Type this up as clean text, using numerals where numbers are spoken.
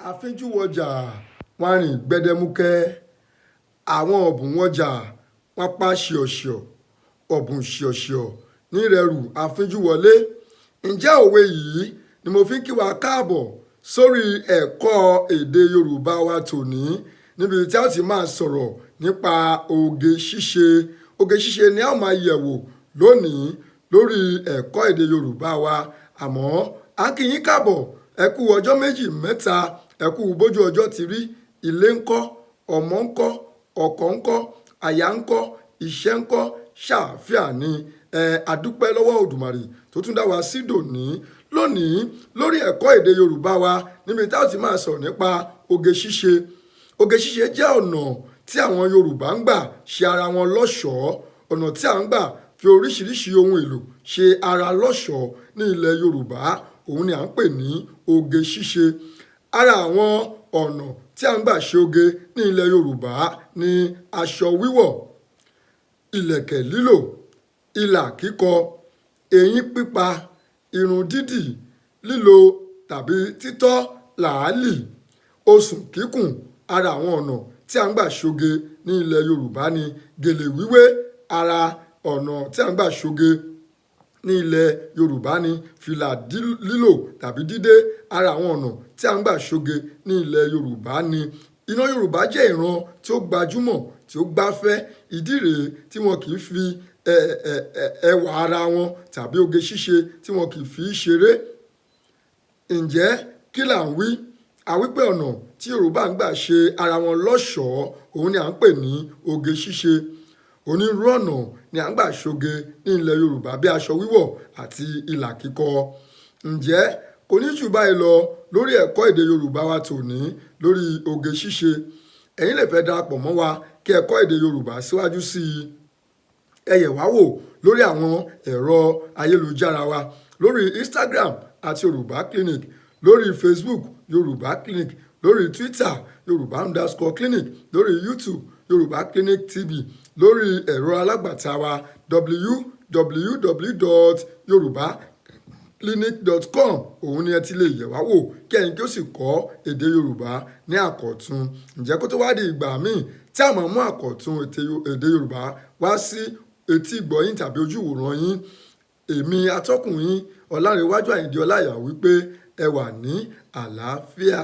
àfínjúwọjà wọn rìn gbẹdẹmukẹ àwọn ọ̀bùnwọ̀jà wọn pa ṣíọ̀ṣíọ̀ ọ̀bùn ṣíọ̀ṣíọ̀ nírẹ̀rù àfínjúwọlé. ǹjẹ́ òwe yìí ni mo fi ń kí wa káàbọ̀ sórí ẹ̀kọ́ èdè Yorùbá wa tòní, níbi tí a ti máa sọ̀rọ̀ nípa oge ṣíṣe. Oge ṣíṣe ni a máa yẹ̀wò lónìí lórí ẹ̀kọ́ èdè Yorùbá wa. Àmọ́ a kí yín káàbọ̀, ẹ kú ọjọ́ méjì mẹ́ta, ẹ kú bójú ọjọ́ ti rí, ilé ńkọ́, ọmọ ńkọ́, ọkọ ńkọ́, aya ńkọ́, iṣẹ́ ńkọ́, ṣàáfíà ni. Adúpẹ́ lọ́wọ́ Òdùmarè tó tún dá wa sí dòní lónìí lórí ẹ̀kọ́ èdè Yorùbá wa, níbi tá a ti máa sọ̀rọ̀ nípa oge ṣíṣe. Oge ṣíṣe jẹ́ ọ̀nà tí àwọn Yorùbá ń gbà ṣe ara wọn lọ́ṣọ̀ọ́, ọ̀nà tí a ń gbà fi oríṣiríṣi ohun èlò ṣe ara lọ́ṣọ̀ọ́ ní ilẹ̀ Yorùbá, òun ni à ń pè ní oge ṣíṣe. Ara àwọn ọ̀nà tí a ń gbà ṣe oge ní ilẹ̀ Yorùbá ni aṣọ wíwọ̀, ìlẹ̀kẹ̀ lílò, ìlà kíkọ, eyín pípa, irun dídì, lílo tàbí títọ́ làálì, osùn kíkùn. Ara àwọn ọ̀nà tí a ń gbà ṣoge ní ilẹ̀ Yorùbá ni gèlè wíwé. Ara ọ̀nà tí a ń gbà ṣoge ní ilẹ̀ Yorùbá ni fìlà lílò tàbí dídé. Ara àwọn ọ̀nà tí a ń gbà ṣoge ní ilẹ̀ Yorùbá ni iná. Yorùbá jẹ́ ìran tí ó gbajúmọ̀, tí ó gbáfẹ́. Ìdí rèé tí wọn kì í fi ẹwà ara wọn tàbí oge ṣíṣe tí wọn kì í fi ṣeré. Ǹjẹ́ kí là ń wí? A wí pé ọ̀nà tí Yorùbá ń gbà ṣe ara wọn lọ́ṣọ̀ọ́, òun ni à ń pè ní oge ṣíṣe. Onírúurú ọ̀nà ni à ń gbà ṣoge ní ilẹ̀ Yorùbá bí aṣọ wíwọ̀ àti ìlà kíkọ. Ǹjẹ́ kò ní jù báyìí lọ lórí ẹ̀kọ́ èdè Yorùbá wa tòní lórí oge ṣíṣe. Ẹ̀yin lè fẹ́ darapọ̀ mọ́ wa kí ẹ kọ́ èdè Yorùbá síwájú sí i. Ẹ yẹ̀ wá wò lórí àwọn ẹ̀rọ ayélujára wa lórí Instagram àti Yorùbá Clinic, lórí Facebook Yorùbá Clinic, lórí Twitter Yorùbá_Clinic, lórí YouTube Yorùbá Clinic TV, lórí ẹ̀rọ alágbàtà wa www.yorubaclinic.com. òun ni ẹ ti lè yẹ̀ wá wò kí ẹ̀yin kí ó sì kọ́ èdè Yorùbá ní àkọ̀tun. Ǹjẹ́ kó tó wá di ìgbà míì tí a máa mú àkọ̀tun èdè Yorùbá wá sí etí ìgbọ́ yín tàbí ojú ìwòran yín, èmi atọ́kùn yín Ọlárẹ̀wájú Àyìndé Ọláìyá wípé ẹ wà ní àlàáfíà.